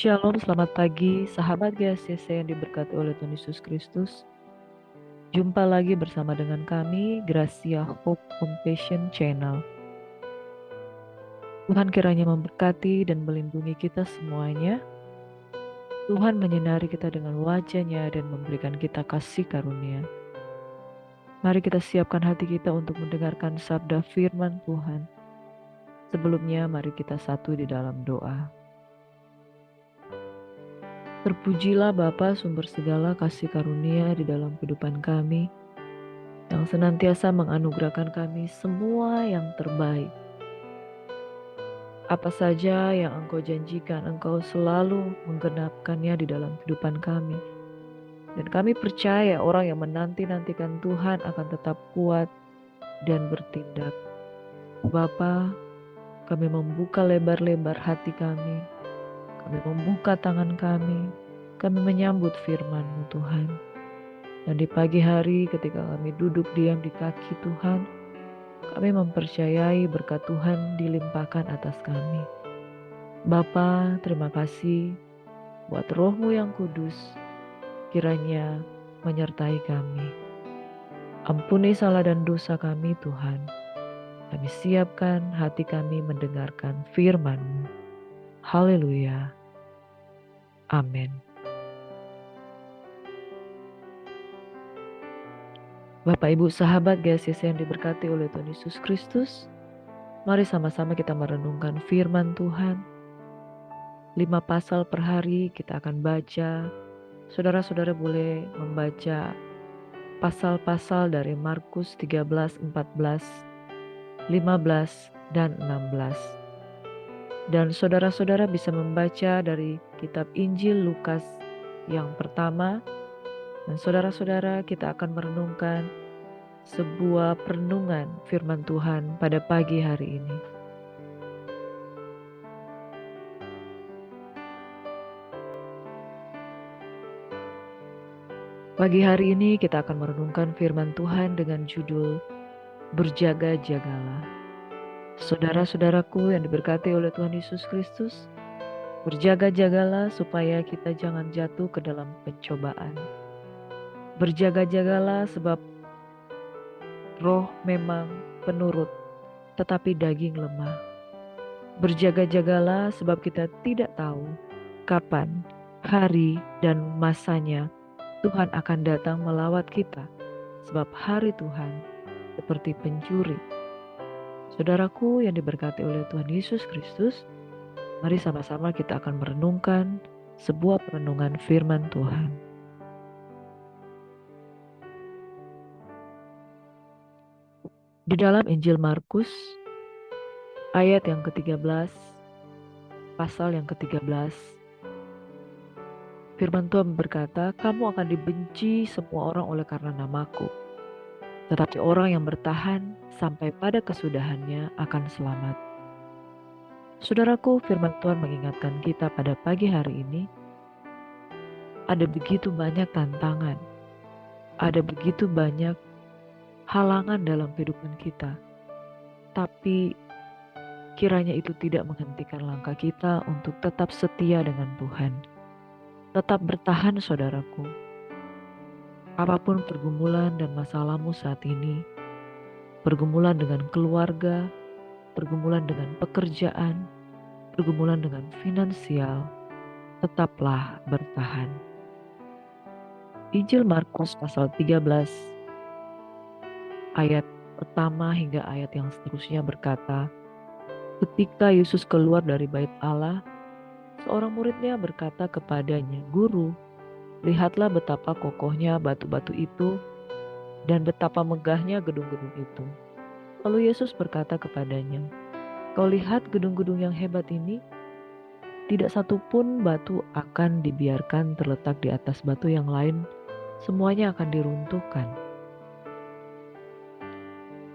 Shalom, selamat pagi, sahabat GSCC yang diberkati oleh Tuhan Yesus Kristus. Jumpa lagi bersama dengan kami, Gracia Hope Compassion Channel. Tuhan kiranya memberkati dan melindungi kita semuanya. Tuhan menyinari kita dengan wajah-Nya dan memberikan kita kasih karunia. Mari kita siapkan hati kita untuk mendengarkan sabda firman Tuhan. Sebelumnya, mari kita satu di dalam doa. Terpujilah Bapa sumber segala kasih karunia di dalam kehidupan kami, yang senantiasa menganugerahkan kami semua yang terbaik. Apa saja yang Engkau janjikan, Engkau selalu menggenapkannya di dalam kehidupan kami. Dan kami percaya orang yang menanti-nantikan Tuhan akan tetap kuat dan bertindak. Bapa, kami membuka lebar-lebar hati kami. Kami membuka tangan kami. Kami menyambut firman-Mu Tuhan. Dan di pagi hari ketika kami duduk diam di kaki Tuhan, kami mempercayai berkat Tuhan dilimpahkan atas kami. Bapa, terima kasih buat Roh-Mu yang kudus, kiranya menyertai kami. Ampuni salah dan dosa kami Tuhan. Kami siapkan hati kami mendengarkan firman-Mu. Haleluya. Amin. Bapak Ibu sahabat GSCC yang diberkati oleh Tuhan Yesus Kristus, mari sama-sama kita merenungkan firman Tuhan. 5 pasal per hari kita akan baca. Saudara-saudara boleh membaca pasal-pasal dari Markus 13, 14, 15, dan 16. Dan saudara-saudara bisa membaca dari kitab Injil Lukas yang pertama. Dan saudara-saudara, kita akan merenungkan sebuah perenungan firman Tuhan pada pagi hari ini. Pagi hari ini kita akan merenungkan firman Tuhan dengan judul Berjaga-jagalah. Saudara-saudaraku yang diberkati oleh Tuhan Yesus Kristus, berjaga-jagalah supaya kita jangan jatuh ke dalam pencobaan. Berjaga-jagalah sebab roh memang penurut, tetapi daging lemah. Berjaga-jagalah sebab kita tidak tahu kapan, hari, dan masanya Tuhan akan datang melawat kita. Sebab hari Tuhan seperti pencuri. Saudaraku yang diberkati oleh Tuhan Yesus Kristus, mari sama-sama kita akan merenungkan sebuah perenungan firman Tuhan. Di dalam Injil Markus, ayat yang ke-13, pasal yang ke-13, firman Tuhan berkata, "Kamu akan dibenci semua orang oleh karena namaku. Tetapi orang yang bertahan sampai pada kesudahannya akan selamat." Saudaraku, firman Tuhan mengingatkan kita pada pagi hari ini, ada begitu banyak tantangan, ada begitu banyak halangan dalam kehidupan kita. Tapi kiranya itu tidak menghentikan langkah kita untuk tetap setia dengan Tuhan. Tetap bertahan saudaraku. Apapun pergumulan dan masalahmu saat ini, pergumulan dengan keluarga, pergumulan dengan pekerjaan, pergumulan dengan finansial, tetaplah bertahan. Injil Markus pasal 13 ayat pertama hingga ayat yang seterusnya berkata, ketika Yesus keluar dari bait Allah, seorang muridnya berkata kepadanya, "Guru, lihatlah betapa kokohnya batu-batu itu dan betapa megahnya gedung-gedung itu." Lalu Yesus berkata kepadanya, "Kau lihat gedung-gedung yang hebat ini? Tidak satu pun batu akan dibiarkan terletak di atas batu yang lain, semuanya akan diruntuhkan."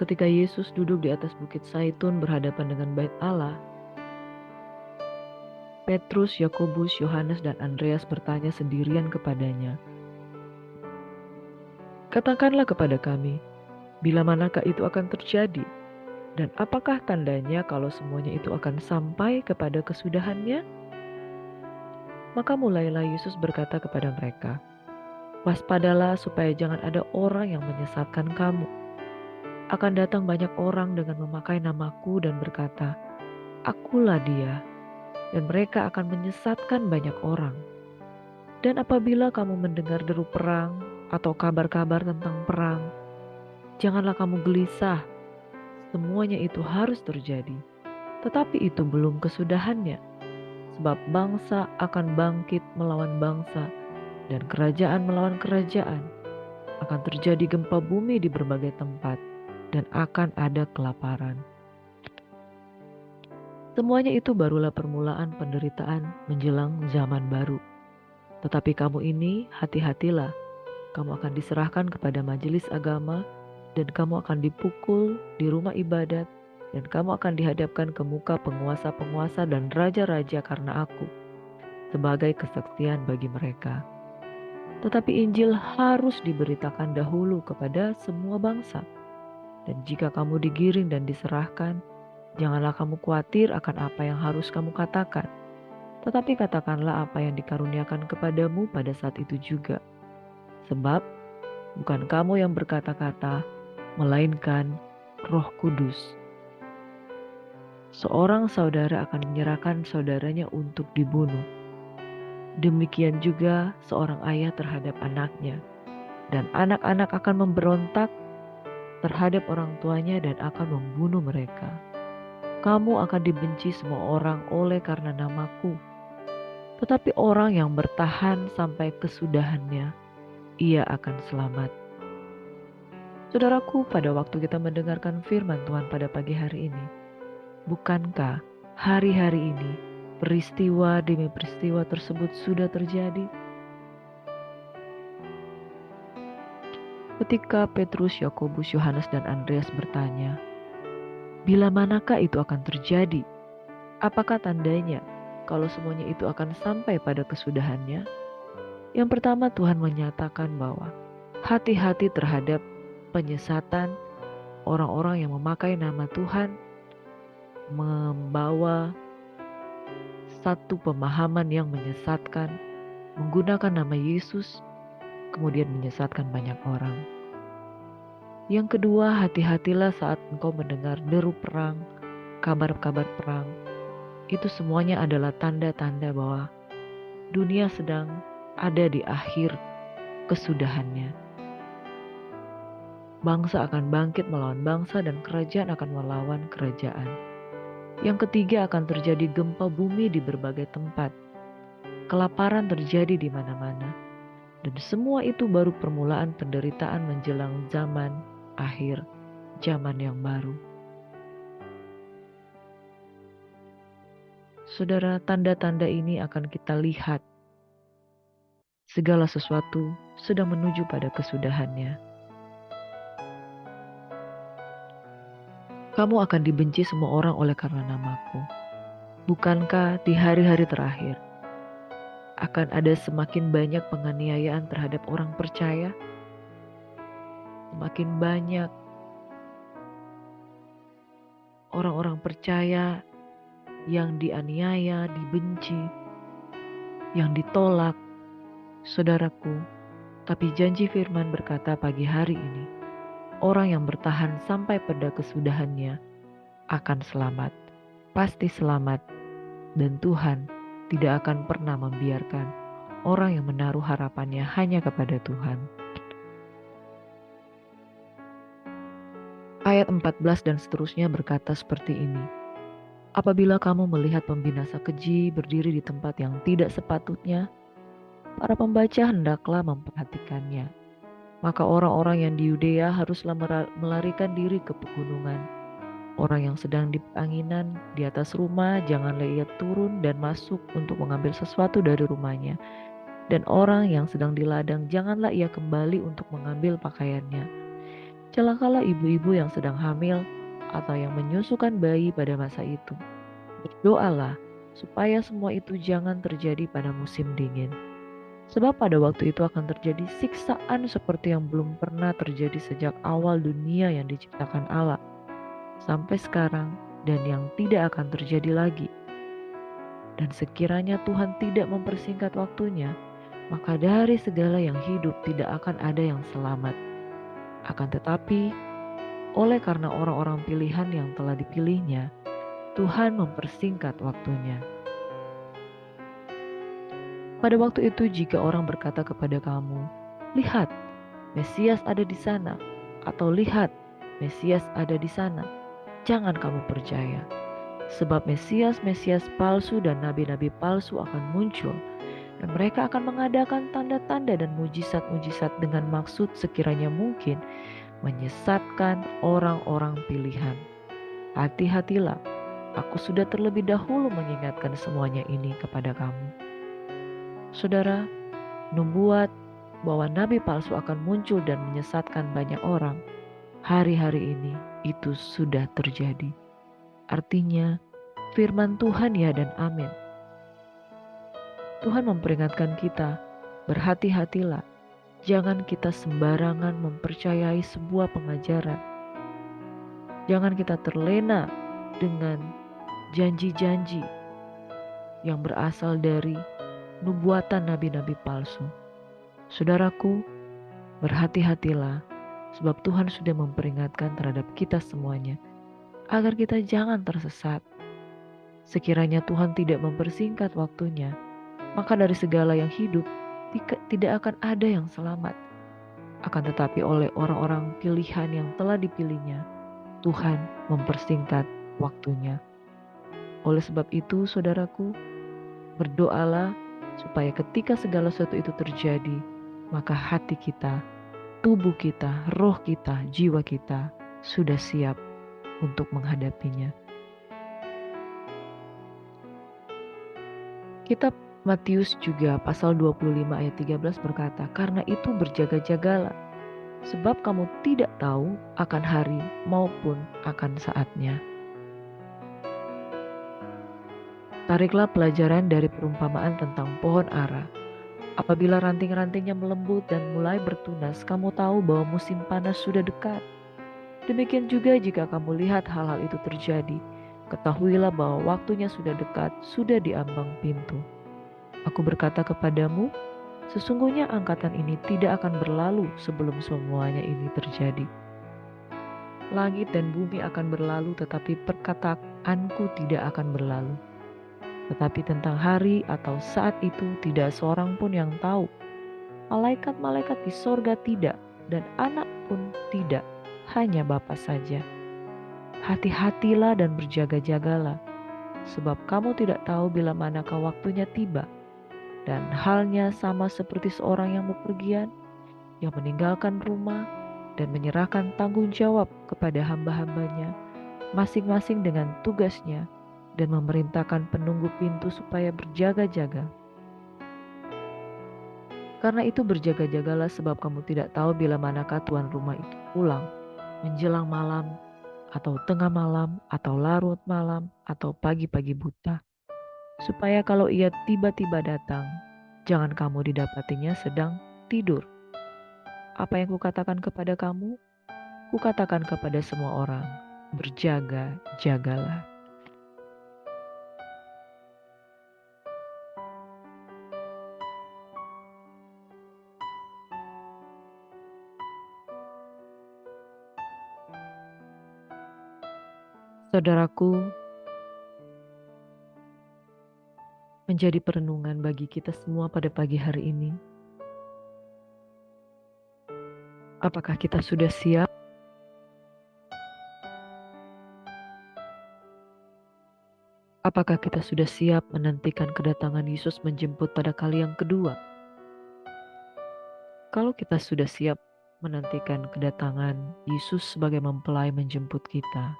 Ketika Yesus duduk di atas bukit Zaitun berhadapan dengan bait Allah, Petrus, Yakobus, Yohanes, dan Andreas bertanya sendirian kepadanya, "Katakanlah kepada kami, bila manakah itu akan terjadi? Dan apakah tandanya kalau semuanya itu akan sampai kepada kesudahannya?" Maka mulailah Yesus berkata kepada mereka, "Waspadalah supaya jangan ada orang yang menyesatkan kamu. Akan datang banyak orang dengan memakai namaku dan berkata, 'Akulah dia,' dan mereka akan menyesatkan banyak orang. Dan apabila kamu mendengar deru perang atau kabar-kabar tentang perang, janganlah kamu gelisah. Semuanya itu harus terjadi, tetapi itu belum kesudahannya. Sebab bangsa akan bangkit melawan bangsa, dan kerajaan melawan kerajaan. Akan terjadi gempa bumi di berbagai tempat, dan akan ada kelaparan. Semuanya itu barulah permulaan penderitaan menjelang zaman baru. Tetapi kamu ini hati-hatilah, kamu akan diserahkan kepada majelis agama, dan kamu akan dipukul di rumah ibadat, dan kamu akan dihadapkan ke muka penguasa-penguasa dan raja-raja karena aku, sebagai kesaksian bagi mereka. Tetapi Injil harus diberitakan dahulu kepada semua bangsa. Dan jika kamu digiring dan diserahkan, janganlah kamu khawatir akan apa yang harus kamu katakan. Tetapi katakanlah apa yang dikaruniakan kepadamu pada saat itu juga. Sebab bukan kamu yang berkata-kata, melainkan Roh Kudus. Seorang saudara akan menyerahkan saudaranya untuk dibunuh. Demikian juga seorang ayah terhadap anaknya. Dan anak-anak akan memberontak terhadap orang tuanya dan akan membunuh mereka. Kamu akan dibenci semua orang oleh karena namaku. Tetapi orang yang bertahan sampai kesudahannya, ia akan selamat. Saudaraku, pada waktu kita mendengarkan firman Tuhan pada pagi hari ini, bukankah hari-hari ini peristiwa demi peristiwa tersebut sudah terjadi? Ketika Petrus, Yakobus, Yohanes, dan Andreas bertanya, "Bila manakah itu akan terjadi? Apakah tandanya kalau semuanya itu akan sampai pada kesudahannya?" Yang pertama, Tuhan menyatakan bahwa hati-hati terhadap penyesatan orang-orang yang memakai nama Tuhan, membawa satu pemahaman yang menyesatkan, menggunakan nama Yesus, kemudian menyesatkan banyak orang. Yang kedua, hati-hatilah saat engkau mendengar deru perang, kabar-kabar perang. Itu semuanya adalah tanda-tanda bahwa dunia sedang ada di akhir kesudahannya. Bangsa akan bangkit melawan bangsa dan kerajaan akan melawan kerajaan. Yang ketiga, akan terjadi gempa bumi di berbagai tempat. Kelaparan terjadi di mana-mana. Dan semua itu baru permulaan penderitaan menjelang zaman akhir, zaman yang baru. Saudara, tanda-tanda ini akan kita lihat. Segala sesuatu sedang menuju pada kesudahannya. Kamu akan dibenci semua orang oleh karena namaku. Bukankah di hari-hari terakhir akan ada semakin banyak penganiayaan terhadap orang percaya? Semakin banyak orang-orang percaya yang dianiaya, dibenci, yang ditolak. Saudaraku, tapi janji firman berkata pagi hari ini, orang yang bertahan sampai pada kesudahannya akan selamat, pasti selamat, dan Tuhan tidak akan pernah membiarkan orang yang menaruh harapannya hanya kepada Tuhan. Ayat 14 dan seterusnya berkata seperti ini, "Apabila kamu melihat pembinasa keji berdiri di tempat yang tidak sepatutnya, para pembaca hendaklah memperhatikannya. Maka orang-orang yang di Yudea haruslah melarikan diri ke pegunungan. Orang yang sedang di anginan di atas rumah, janganlah ia turun dan masuk untuk mengambil sesuatu dari rumahnya. Dan orang yang sedang di ladang, janganlah ia kembali untuk mengambil pakaiannya. Celakalah ibu-ibu yang sedang hamil atau yang menyusukan bayi pada masa itu. Berdoalah supaya semua itu jangan terjadi pada musim dingin. Sebab pada waktu itu akan terjadi siksaan seperti yang belum pernah terjadi sejak awal dunia yang diciptakan Allah sampai sekarang, dan yang tidak akan terjadi lagi. Dan sekiranya Tuhan tidak mempersingkat waktunya, maka dari segala yang hidup tidak akan ada yang selamat. Akan tetapi, oleh karena orang-orang pilihan yang telah dipilihnya, Tuhan mempersingkat waktunya. Pada waktu itu jika orang berkata kepada kamu, "Lihat, Mesias ada di sana," atau "Lihat, Mesias ada di sana," jangan kamu percaya. Sebab Mesias-Mesias palsu dan nabi-nabi palsu akan muncul, dan mereka akan mengadakan tanda-tanda dan mujizat-mujizat dengan maksud sekiranya mungkin menyesatkan orang-orang pilihan. Hati-hatilah, aku sudah terlebih dahulu mengingatkan semuanya ini kepada kamu. Saudara, membuat bahwa nabi palsu akan muncul dan menyesatkan banyak orang, hari-hari ini itu sudah terjadi. Artinya, firman Tuhan ya dan amin. Tuhan memperingatkan kita, berhati-hatilah, jangan kita sembarangan mempercayai sebuah pengajaran. Jangan kita terlena dengan janji-janji yang berasal dari nubuatan nabi-nabi palsu. Saudaraku, berhati-hatilah, sebab Tuhan sudah memperingatkan terhadap kita semuanya, agar kita jangan tersesat. Sekiranya Tuhan tidak mempersingkat waktunya, maka dari segala yang hidup tidak akan ada yang selamat. Akan tetapi oleh orang-orang pilihan yang telah dipilihnya, Tuhan mempersingkat waktunya. Oleh sebab itu, saudaraku, berdoalah supaya ketika segala sesuatu itu terjadi, maka hati kita, tubuh kita, roh kita, jiwa kita sudah siap untuk menghadapinya. Kitab Matius juga pasal 25 ayat 13 berkata, "Karena itu berjaga-jagalah, sebab kamu tidak tahu akan hari maupun akan saatnya." Tariklah pelajaran dari perumpamaan tentang pohon ara. Apabila ranting-rantingnya melembut dan mulai bertunas, kamu tahu bahwa musim panas sudah dekat. Demikian juga jika kamu lihat hal-hal itu terjadi, ketahuilah bahwa waktunya sudah dekat, sudah di ambang pintu. Aku berkata kepadamu, sesungguhnya angkatan ini tidak akan berlalu sebelum semuanya ini terjadi. Langit dan bumi akan berlalu, tetapi perkataanku tidak akan berlalu. Tetapi tentang hari atau saat itu tidak seorang pun yang tahu. Malaikat-malaikat di sorga tidak, dan anak pun tidak, hanya Bapa saja. Hati-hatilah dan berjaga-jagalah, sebab kamu tidak tahu bila manakah waktunya tiba. Dan halnya sama seperti seorang yang bepergian, yang meninggalkan rumah dan menyerahkan tanggung jawab kepada hamba-hambanya, masing-masing dengan tugasnya, dan memerintahkan penunggu pintu supaya berjaga-jaga. Karena itu berjaga-jagalah, sebab kamu tidak tahu bila manakah tuan rumah itu pulang, menjelang malam, atau tengah malam, atau larut malam, atau pagi-pagi buta. Supaya kalau ia tiba-tiba datang, jangan kamu didapatinya sedang tidur. Apa yang kukatakan kepada kamu, kukatakan kepada semua orang, berjaga-jagalah. Saudaraku, menjadi perenungan bagi kita semua pada pagi hari ini. Apakah kita sudah siap? Apakah kita sudah siap menantikan kedatangan Yesus menjemput pada kali yang kedua? Kalau kita sudah siap menantikan kedatangan Yesus sebagai mempelai menjemput kita,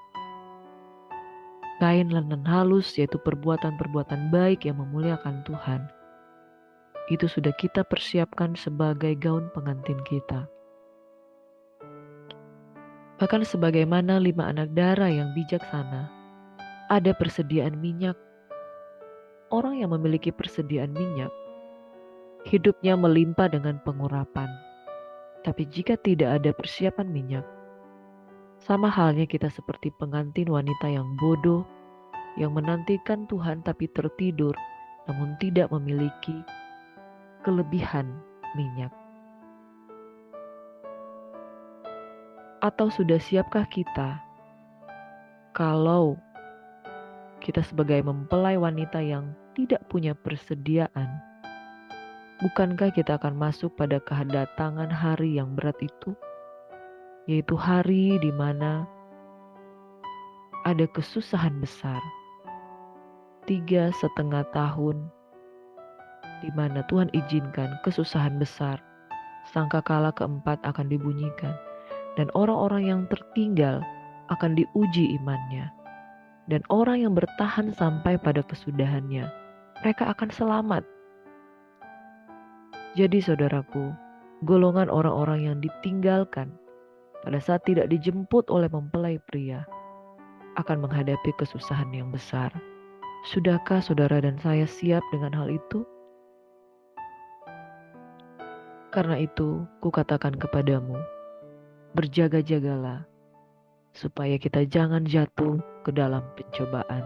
kain lenan halus, yaitu perbuatan-perbuatan baik yang memuliakan Tuhan, itu sudah kita persiapkan sebagai gaun pengantin kita. Bahkan sebagaimana 5 anak darah yang bijaksana, ada persediaan minyak. Orang yang memiliki persediaan minyak, hidupnya melimpah dengan pengurapan. Tapi jika tidak ada persiapan minyak, sama halnya kita seperti pengantin wanita yang bodoh yang menantikan Tuhan tapi tertidur, namun tidak memiliki kelebihan minyak? Atau sudah siapkah kita kalau kita sebagai mempelai wanita yang tidak punya persediaan, bukankah kita akan masuk pada kedatangan hari yang berat itu? Yaitu hari di mana ada kesusahan besar, 3,5 tahun di mana Tuhan izinkan kesusahan besar. Sangkakala keempat akan dibunyikan, dan orang-orang yang tertinggal akan diuji imannya. Dan orang yang bertahan sampai pada kesudahannya, mereka akan selamat. Jadi saudaraku, golongan orang-orang yang ditinggalkan pada saat tidak dijemput oleh mempelai pria akan menghadapi kesusahan yang besar. Sudahkah saudara dan saya siap dengan hal itu? Karena itu, kukatakan kepadamu, berjaga-jagalah supaya kita jangan jatuh ke dalam pencobaan.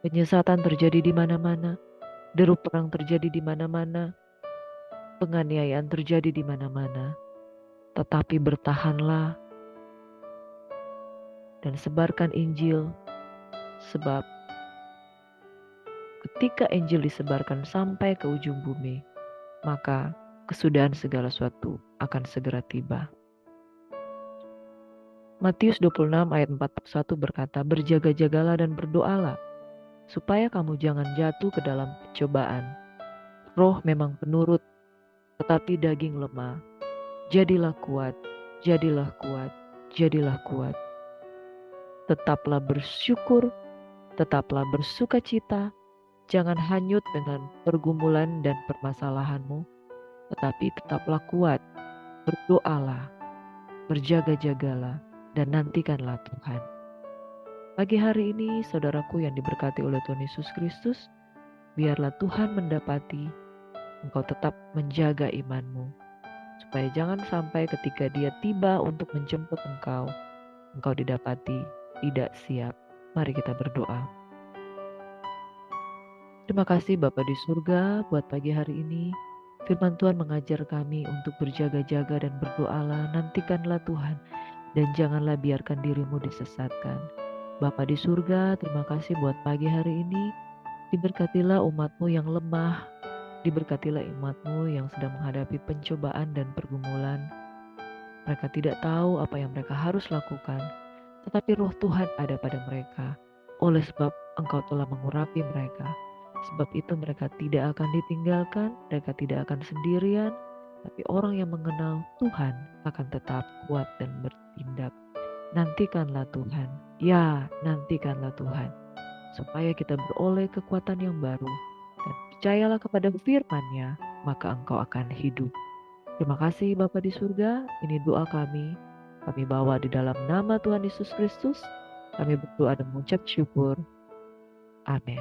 Penyesatan terjadi di mana-mana, deru perang terjadi di mana-mana, penganiayaan terjadi di mana-mana. Tetapi bertahanlah dan sebarkan Injil, sebab ketika Injil disebarkan sampai ke ujung bumi, maka kesudahan segala sesuatu akan segera tiba. Matius 26 ayat 41 berkata, berjaga-jagalah dan berdoalah, supaya kamu jangan jatuh ke dalam pencobaan. Roh memang penurut, tetapi daging lemah. Jadilah kuat, jadilah kuat, jadilah kuat. Tetaplah bersyukur, tetaplah bersukacita, jangan hanyut dengan pergumulan dan permasalahanmu, tetapi tetaplah kuat, berdoalah, berjaga-jagalah, dan nantikanlah Tuhan. Pagi hari ini, saudaraku yang diberkati oleh Tuhan Yesus Kristus, biarlah Tuhan mendapati engkau tetap menjaga imanmu, supaya jangan sampai ketika Dia tiba untuk menjemput engkau didapati tidak siap. Mari kita berdoa. Terima kasih Bapa di surga buat pagi hari ini. Firman Tuhan mengajar kami untuk berjaga-jaga dan berdoalah, nantikanlah Tuhan, dan janganlah biarkan dirimu disesatkan. Bapa di surga, terima kasih buat pagi hari ini. Diberkatilah umat-Mu yang lemah, diberkatilah umat-Mu yang sedang menghadapi pencobaan dan pergumulan. Mereka tidak tahu apa yang mereka harus lakukan, tetapi roh Tuhan ada pada mereka. Oleh sebab Engkau telah mengurapi mereka. Sebab itu mereka tidak akan ditinggalkan, mereka tidak akan sendirian, tapi orang yang mengenal Tuhan akan tetap kuat dan bertindak. Nantikanlah Tuhan, ya nantikanlah Tuhan, supaya kita beroleh kekuatan yang baru, dan percayalah kepada firman-Nya, maka engkau akan hidup. Terima kasih Bapa di surga, ini doa kami bawa di dalam nama Tuhan Yesus Kristus, kami berdoa dan mengucap syukur. Amin.